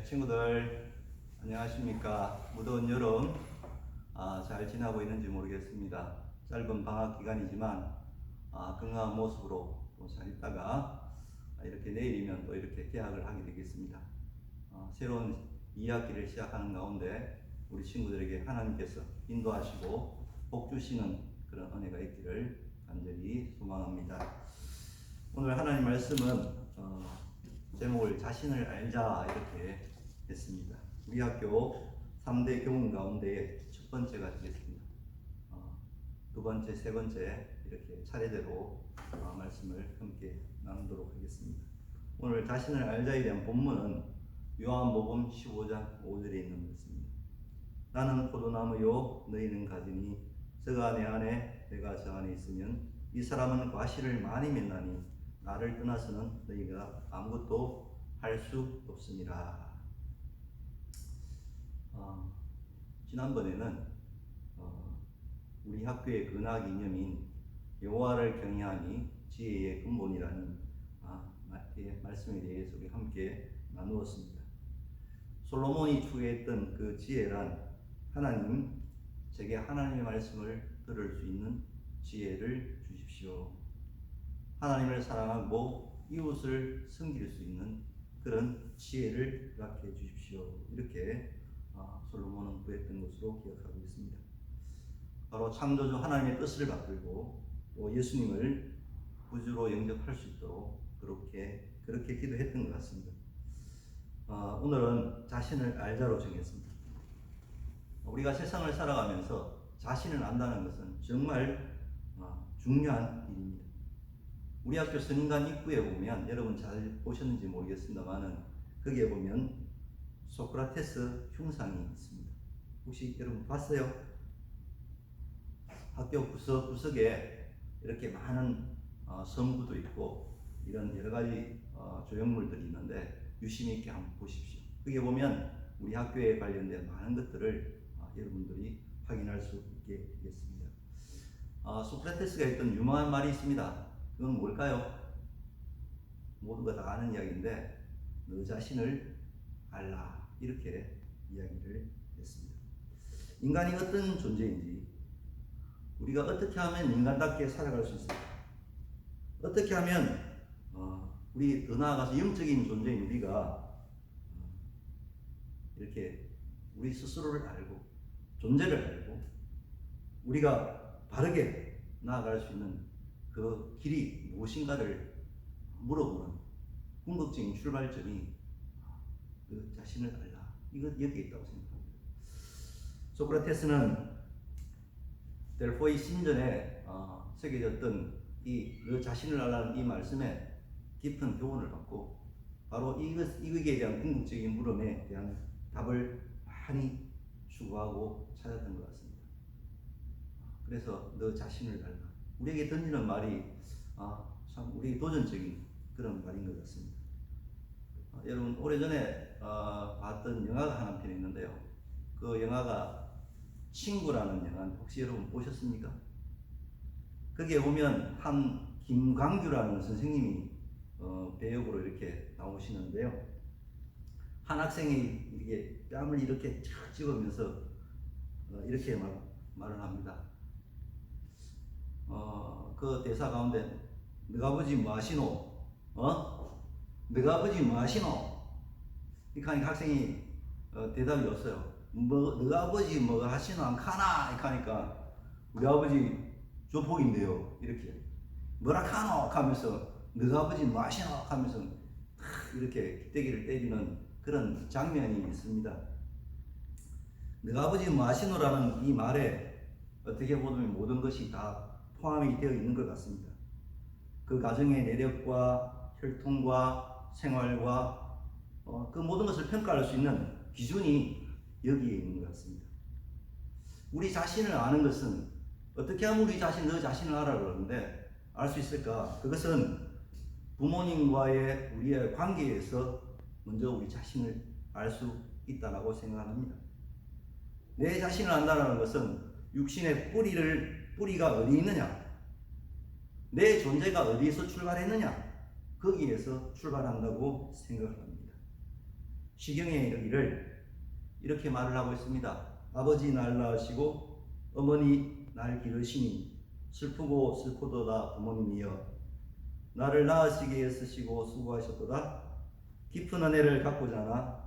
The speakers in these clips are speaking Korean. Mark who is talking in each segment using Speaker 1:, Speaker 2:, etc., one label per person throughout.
Speaker 1: 친구들 안녕하십니까. 무더운 여름 잘 지나고 있는지 모르겠습니다. 짧은 방학 기간이지만 건강한 모습으로 또 잘 있다가 이렇게 내일이면 또 이렇게 개학을 하게 되겠습니다. 새로운 2학기를 시작하는 가운데 우리 친구들에게 하나님께서 인도하시고 복 주시는 그런 은혜가 있기를 간절히 소망합니다. 오늘 하나님 말씀은 제목을 자신을 알자 이렇게 했습니다. 우리 학교 3대 교훈 가운데 첫 번째가 되겠습니다. 두 번째, 세 번째 이렇게 차례대로 말씀을 함께 나누도록 하겠습니다. 오늘 자신을 알자에 대한 본문은 요한복음 15장 5절에 있는 말씀입니다. 나는 포도나무요 너희는 가지니 저가 내 안에 내가 저 안에 있으면 이 사람은 과실을 많이 맺나니 나를 떠나서는 너희가 아무것도 할 수 없으니라. 지난번에는 우리 학교의 근학 이념인 여호와를 경외하니 지혜의 근본이라는 말씀에 대해서 우리 함께 나누었습니다. 솔로몬이 추구했던 그 지혜란 하나님, 제게 하나님의 말씀을 들을 수 있는 지혜를 주십시오. 하나님을 사랑하고 이웃을 섬길 수 있는 그런 지혜를 허락해 주십시오. 이렇게 솔로몬은 구했던 것으로 기억하고 있습니다. 바로 창조주 하나님의 뜻을 받들고 또 예수님을 구주로 영접할 수 있도록 그렇게 기도했던 것 같습니다. 오늘은 자신을 알자로 정했습니다. 우리가 세상을 살아가면서 자신을 안다는 것은 정말 중요한 일입니다. 우리 학교 선인관 입구에 보면 여러분 잘 보셨는지 모르겠습니다만은 거기에 보면 소크라테스 흉상이 있습니다. 혹시 여러분 봤어요? 학교 구석구석에 이렇게 많은 성구도 있고 이런 여러 가지 조형물들이 있는데 유심히 있게 한번 보십시오. 거기에 보면 우리 학교에 관련된 많은 것들을 여러분들이 확인할 수 있게 되겠습니다. 소크라테스가 했던 유명한 말이 있습니다. 그건 뭘까요? 모두가 다 아는 이야기인데 너 자신을 알라 이렇게 이야기를 했습니다. 인간이 어떤 존재인지, 우리가 어떻게 하면 인간답게 살아갈 수 있을까, 어떻게 하면 우리 더 나아가서 영적인 존재인 우리가 이렇게 우리 스스로를 알고 존재를 알고 우리가 바르게 나아갈 수 있는 그 길이 무엇인가를 물어보는 궁극적인 출발점이 그 자신을 알라. 이거 여기에 있다고 생각합니다. 소크라테스는 델포이 신전에 새겨졌던 이 너 자신을 알라는 이 말씀에 깊은 교훈을 받고 바로 이것에 대한 궁극적인 물음에 대한 답을 많이 추구하고 찾았던 것 같습니다. 그래서 너 자신을 알라. 우리에게 던지는 말이 참 우리에게 도전적인 그런 말인 것 같습니다. 여러분 오래전에 봤던 영화가 한 편 있는데요. 그 영화가 친구라는 영화 혹시 여러분 보셨습니까? 거기에 보면 한 김광규라는 선생님이 배역으로 이렇게 나오시는데요. 한 학생이 이게 뺨을 이렇게 착 집으면서 이렇게 말을 합니다. 그 대사 가운데 너가 아버지 뭐 하시노? 너가 아버지 뭐 하시노? 그러니까 학생이 대답이 없어요. 너가 아버지 뭐 하시노 안 카나? 이렇게 하니까 우리 아버지 조폭인데요. 이렇게 뭐라 카노? 하면서 너가 아버지 뭐 하시노? 하면서 이렇게 기대기를 때리는 그런 장면이 있습니다. 너가 아버지 뭐 하시노라는 이 말에 어떻게 보면 모든 것이 다 포함이 되어 있는 것 같습니다. 그 가정의 내력과 혈통과 생활과 그 모든 것을 평가할 수 있는 기준이 여기에 있는 것 같습니다. 우리 자신을 아는 것은 어떻게 하면 우리 자신, 너 자신을 알아 그러는데 알 수 있을까? 그것은 부모님과의 우리의 관계에서 먼저 우리 자신을 알 수 있다고 생각합니다. 내 자신을 안다는 것은 육신의 뿌리가 어디 있느냐? 내 존재가 어디에서 출발했느냐? 거기에서 출발한다고 생각합니다. 시경에 이르기를 이렇게 말을 하고 있습니다. 아버지 날 낳으시고 어머니 날 기르시니 슬프고 슬프도다 부모님이여, 나를 낳으시기에 애쓰시고 수고하셨도다. 깊은 은혜를 갖고자 하나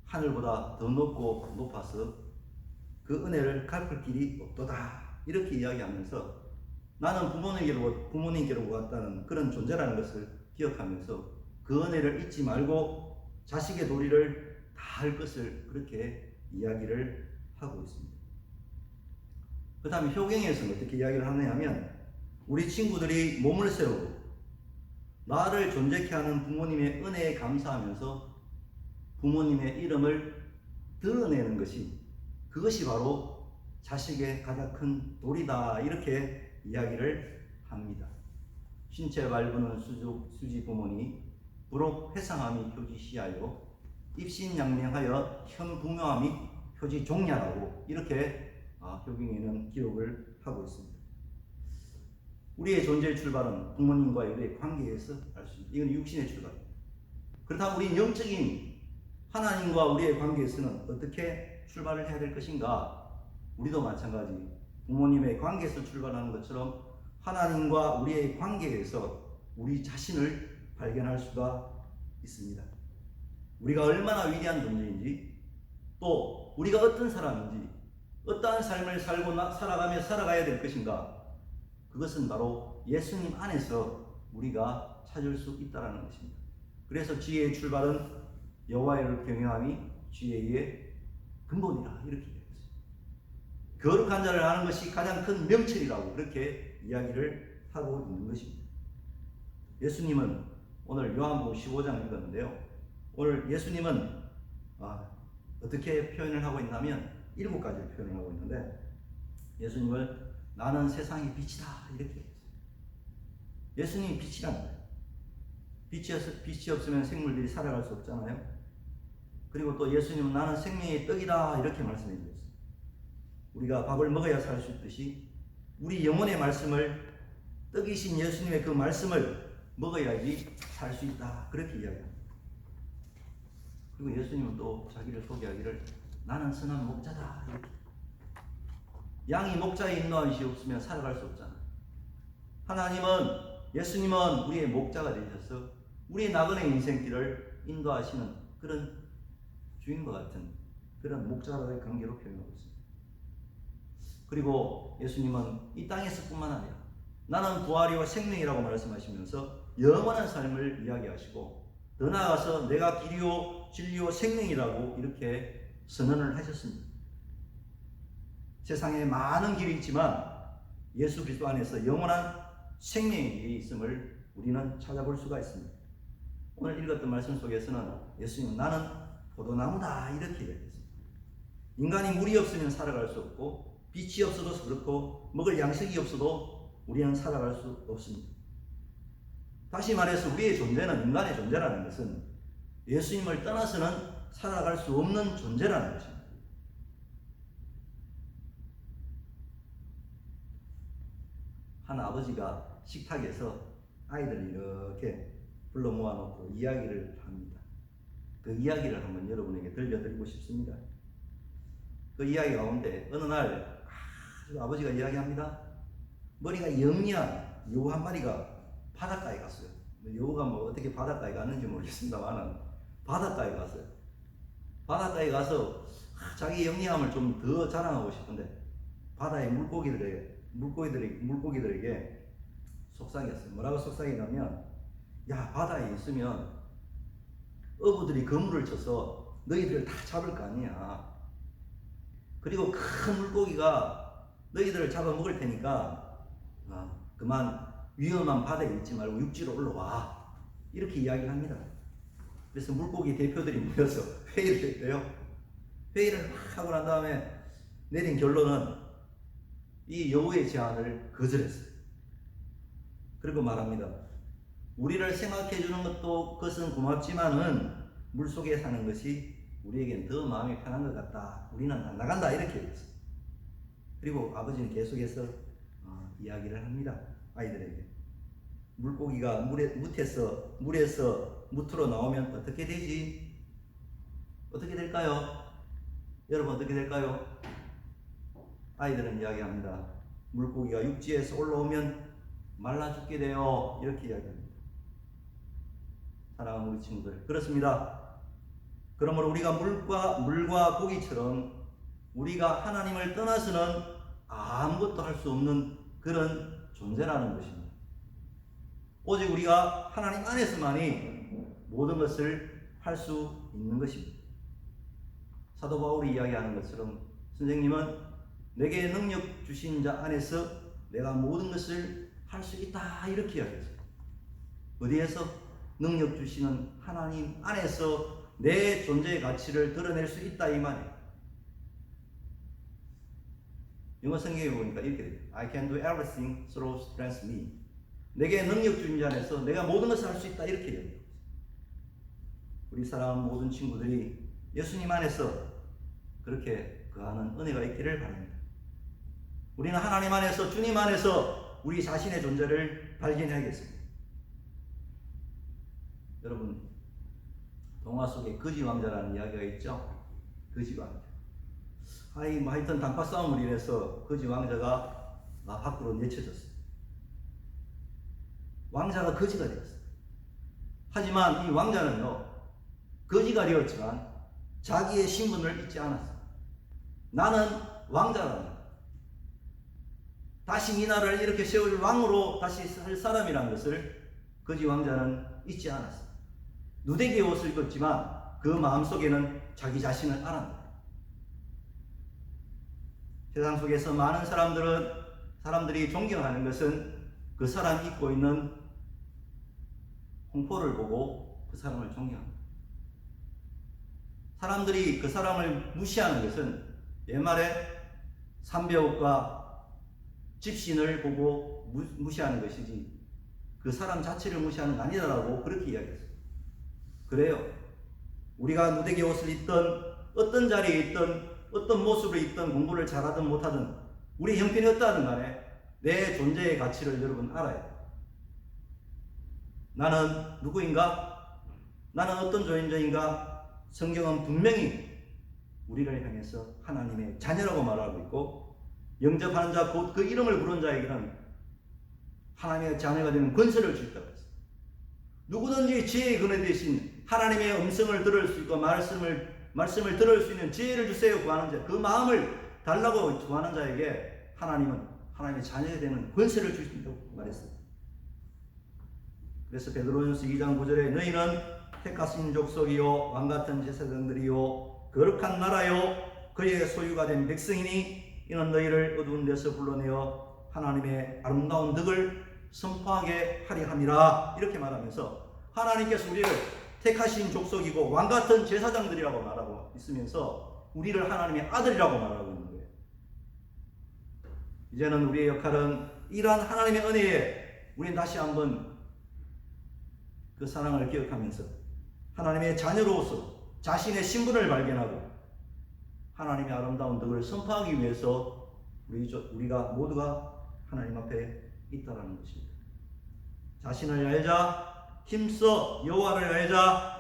Speaker 1: 하늘보다 더 높고 높아서 그 은혜를 갚을 길이 없도다. 이렇게 이야기하면서 나는 부모님께로 왔다는 그런 존재라는 것을 기억하면서 그 은혜를 잊지 말고 자식의 도리를 다할 것을 그렇게 이야기를 하고 있습니다. 그 다음에 효경에서는 어떻게 이야기를 하느냐면, 우리 친구들이 몸을 세우고 나를 존재케 하는 부모님의 은혜에 감사하면서 부모님의 이름을 드러내는 것이, 그것이 바로 자식의 가장 큰 도리다. 이렇게 이야기를 합니다. 신체 발부는 수지 부모니 부록 회상함이 표지시하여 입신양명하여 현부묘함이 표지 종냐라고 이렇게 효경에는 기록을 하고 있습니다. 우리의 존재의 출발은 부모님과의 우리의 관계에서 할 수 있습니다. 이건 육신의 출발입니다. 그렇다면 우리 영적인 하나님과 우리의 관계에서는 어떻게 출발을 해야 될 것인가? 우리도 마찬가지 부모님의 관계에서 출발하는 것처럼 하나님과 우리의 관계에서 우리 자신을 발견할 수가 있습니다. 우리가 얼마나 위대한 존재인지, 또 우리가 어떤 사람인지, 어떠한 삶을 살아가야 될 것인가, 그것은 바로 예수님 안에서 우리가 찾을 수 있다는 것입니다. 그래서 지혜의 출발은 여호와를 경외함이 지혜의 근본이라 이렇게 얘기했어요. 거룩한 자를 아는 것이 가장 큰 명철이라고 그렇게 이야기를 하고 있는 것입니다. 예수님은 오늘 요한복음 15장 읽었는데요. 오늘 예수님은 어떻게 표현을 하고 있냐면 7가지 표현을 하고 있는데, 예수님을 나는 세상의 빛이다 이렇게 했어요. 예수님이 빛이라는 거예요. 빛이 없으면 생물들이 살아갈 수 없잖아요. 그리고 또 예수님은 나는 생명의 떡이다 이렇게 말씀해 주셨어요. 우리가 밥을 먹어야 살 수 있듯이 우리 영혼의 말씀을, 떡이신 예수님의 그 말씀을 먹어야지 살 수 있다 그렇게 이야기합니다. 그리고 예수님은 또 자기를 소개하기를 나는 선한 목자다 이렇게. 양이 목자의 인도함이 없으면 살아갈 수 없잖아. 예수님은 우리의 목자가 되셔서 우리의 나그네 인생길을 인도하시는 그런 주인과 같은 그런 목자와의 관계로 표현하고 있습니다. 그리고 예수님은 이 땅에서뿐만 아니라 나는 부활이와 생명이라고 말씀하시면서 영원한 삶을 이야기하시고, 더 나아가서 내가 길이요 진리요 생명이라고 이렇게 선언을 하셨습니다. 세상에 많은 길이 있지만 예수 그리스도 안에서 영원한 생명이 있음을 우리는 찾아볼 수가 있습니다. 오늘 읽었던 말씀 속에서는 예수님은 나는 포도나무다 이렇게 얘기했습니다. 인간이 물이 없으면 살아갈 수 없고, 빛이 없어도 그렇고, 먹을 양식이 없어도 우리는 살아갈 수 없습니다. 다시 말해서 우리의 존재는, 인간의 존재라는 것은 예수님을 떠나서는 살아갈 수 없는 존재라는 것입니다. 한 아버지가 식탁에서 아이들을 이렇게 불러 모아놓고 이야기를 합니다. 그 이야기를 한번 여러분에게 들려드리고 싶습니다. 그 이야기 가운데 어느 날 아버지가 이야기합니다. 머리가 영리한 여우 한 마리가 바닷가에 갔어요. 여우가 어떻게 바닷가에 갔는지 모르겠습니다만 바닷가에 갔어요. 바닷가에 가서 자기 영리함을 좀 더 자랑하고 싶은데 바다의 물고기들에게 속삭였어요. 뭐라고 속삭이냐면, 야, 바다에 있으면 어부들이 그물을 쳐서 너희들을 다 잡을 거 아니야. 그리고 큰 물고기가 너희들을 잡아먹을 테니까 그만 위험한 바다에 있지 말고 육지로 올라와. 이렇게 이야기를 합니다. 그래서 물고기 대표들이 모여서 회의를 했대요. 회의를 막 하고 난 다음에 내린 결론은 이 여우의 제안을 거절했어요. 그리고 말합니다. 우리를 생각해 주는 그것은 고맙지만은 물속에 사는 것이 우리에겐 더 마음이 편한 것 같다. 우리는 안 나간다. 이렇게 얘기했어요. 그리고 아버지는 계속해서 이야기를 합니다. 아이들에게. 물고기가 물에서 무트로 나오면 어떻게 되지? 될까요? 여러분 어떻게 될까요? 아이들은 이야기합니다. 물고기가 육지에서 올라오면 말라 죽게 돼요. 이렇게 이야기합니다. 사랑하는 우리 친구들, 그렇습니다. 그러므로 우리가 물과 고기처럼 우리가 하나님을 떠나서는 아무것도 할 수 없는 그런 존재라는 것입니다. 오직 우리가 하나님 안에서만이 모든 것을 할 수 있는 것입니다. 사도 바울이 이야기하는 것처럼 선생님은 내게 능력 주신 자 안에서 내가 모든 것을 할 수 있다 이렇게 이야기했어요. 어디에서? 능력 주시는 하나님 안에서 내 존재의 가치를 드러낼 수 있다 이 말이에요. 영어 성경에 보니까 이렇게 돼요. I can do everything through strength me. 내게 능력 주신 자 안에서 내가 모든 것을 할 수 있다 이렇게 이야기해요. 우리 사랑하는 모든 친구들이 예수님 안에서 그렇게 거하는 은혜가 있기를 바랍니다. 우리는 하나님 안에서 주님 안에서 우리 자신의 존재를 발견해야겠습니다. 여러분 동화 속에 거지 왕자라는 이야기가 있죠. 거지 왕자. 하여튼 단파 싸움을 인해서 거지 왕자가 밖으로 내쳐졌어요. 왕자가 거지가 되었어요. 하지만 이 왕자는요 거지가 되었지만 자기의 신분을 잊지 않았어요. 나는 왕자라는 다시 이 나라를 이렇게 세울 왕으로 다시 살 사람이라는 것을 거지 왕자는 잊지 않았어요. 누대기의 옷을 입었지만 그 마음속에는 자기 자신을 알았다. 세상 속에서 많은 사람들이 존경하는 것은 그 사람이 입고 있는 홍포를 보고 그 사람을 존경합니다. 사람들이 그 사람을 무시하는 것은 옛말에 삼배옷과 집신을 보고 무시하는 것이지 그 사람 자체를 무시하는 게 아니다라고 그렇게 이야기했어요. 그래요. 우리가 누대기 옷을 입던 어떤 자리에 있던 어떤 모습을 입던 공부를 잘하든 못하든 우리 형편이 어떠하든 간에 내 존재의 가치를 여러분 알아야 돼요. 나는 누구인가? 나는 어떤 존재인가? 성경은 분명히 우리를 향해서 하나님의 자녀라고 말하고 있고 영접하는 자 곧 그 이름을 부른 자에게는 하나님의 자녀가 되는 권세를 주셨다고 했어요. 누구든지 지혜의 근원 대신 하나님의 음성을 들을 수 있고 말씀을 들을 수 있는 지혜를 주세요 구하는 자, 그 마음을 달라고 구하는 자에게 하나님은 하나님의 자녀가 되는 권세를 주신다고 말했어요. 그래서 베드로전서 2장 9절에 너희는 택하신 족속이요 왕같은 제사장들이요 거룩한 나라요 그의 소유가 된 백성이니 이는 너희를 어두운 데서 불러내어 하나님의 아름다운 덕을 선포하게 하리 함이라 이렇게 말하면서 하나님께서 우리를 택하신 족속이고 왕같은 제사장들이라고 말하고 있으면서 우리를 하나님의 아들이라고 말하고 있는 거예요. 이제는 우리의 역할은 이러한 하나님의 은혜에 우리는 다시 한번 그 사랑을 기억하면서 하나님의 자녀로서 자신의 신분을 발견하고 하나님의 아름다운 덕을 선포하기 위해서 우리가 모두가 하나님 앞에 있다라는 것입니다. 자신을 알자, 힘써 여호와를 알자.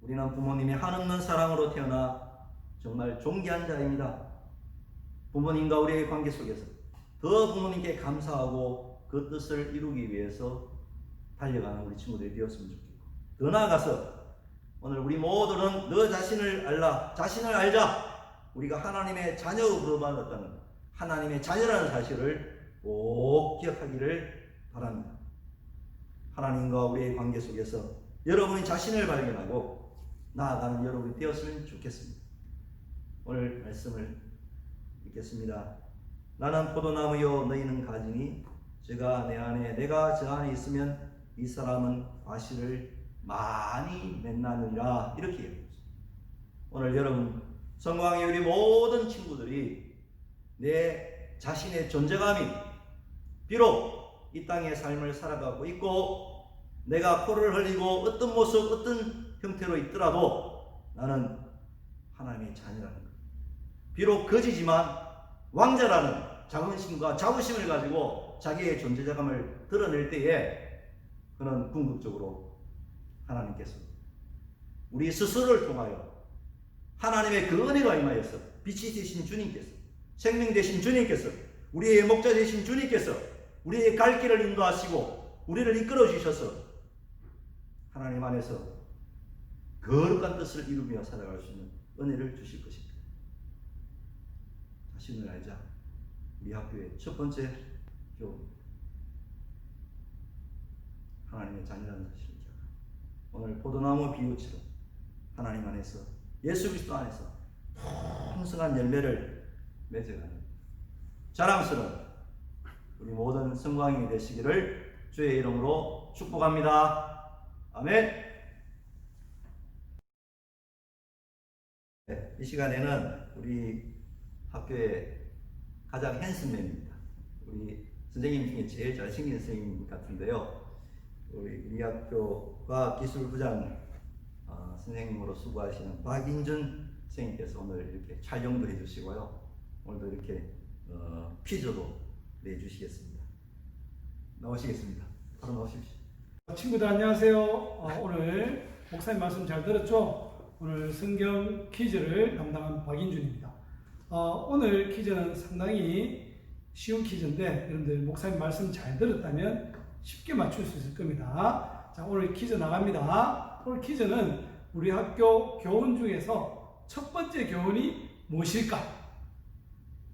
Speaker 1: 우리는 부모님의 한없는 사랑으로 태어나 정말 존귀한 자입니다. 부모님과 우리의 관계 속에서 더 부모님께 감사하고 그 뜻을 이루기 위해서 달려가는 우리 친구들이 되었으면 좋겠고, 더 나아가서 오늘 우리 모두는 너 자신을 알라, 자신을 알자. 우리가 하나님의 자녀로 부름받았다는 하나님의 자녀라는 사실을 꼭 기억하기를 바랍니다. 하나님과 우리의 관계 속에서 여러분이 자신을 발견하고 나아가는 여러분이 되었으면 좋겠습니다. 오늘 말씀을 읽겠습니다. 나는 포도나무요 너희는 가지니 제가 내 안에 내가 저 안에 있으면 이 사람은 과실을 많이 맺나느니라 이렇게 얘기했습니다. 오늘 여러분 성광의 우리 모든 친구들이 내 자신의 존재감이 비록 이 땅의 삶을 살아가고 있고 내가 코를 흘리고 어떤 모습 어떤 형태로 있더라도 나는 하나님의 자녀라는 것. 비록 거지지만 왕자라는 자긍심과 자부심을 가지고 자기의 존재감을 드러낼 때에 그는 궁극적으로 하나님께서 우리 스스로를 통하여 하나님의 그 은혜가 임하여서 빛이 되신 주님께서, 생명 되신 주님께서, 우리의 목자 되신 주님께서 우리의 갈 길을 인도하시고 우리를 이끌어 주셔서 하나님 안에서 거룩한 뜻을 이루며 살아갈 수 있는 은혜를 주실 것입니다. 자신을 알자. 우리 학교의 첫 번째 교훈입니다. 하나님의 자녀라는 사실을 기억하고 오늘 포도나무 비유처럼 하나님 안에서 예수 그리스도 안에서 풍성한 열매를 맺어가는 자랑스러운 우리 모든 성광이 되시기를 주의 이름으로 축복합니다. 아멘. 네, 이 시간에는 우리 학교의 가장 핸섬맨입니다. 우리 선생님 중에 제일 잘생긴 선생님 같은데요. 우리 학교가 기술부장 선생님으로 수고하시는 박인준 선생님께서 오늘 이렇게 촬영도 해주시고요. 오늘도 이렇게 퀴즈도 내주시겠습니다. 나오시겠습니다. 바로 나오십시오.
Speaker 2: 친구들 안녕하세요. 오늘 목사님 말씀 잘 들었죠? 오늘 성경 퀴즈를 담당한 박인준입니다. 오늘 퀴즈는 상당히 쉬운 퀴즈인데 여러분들 목사님 말씀 잘 들었다면 쉽게 맞출 수 있을 겁니다. 자, 오늘 퀴즈 나갑니다. 오늘 퀴즈는 우리 학교 교훈 중에서 첫 번째 교훈이 무엇일까?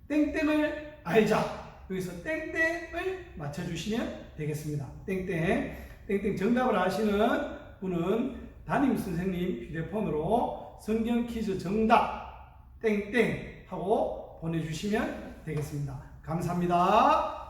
Speaker 2: 땡땡을 알자. 여기서 땡땡을 맞춰주시면 되겠습니다. 땡땡 정답을 아시는 분은 담임 선생님 휴대폰으로 성경 퀴즈 정답 땡땡 하고 보내주시면 되겠습니다. 감사합니다.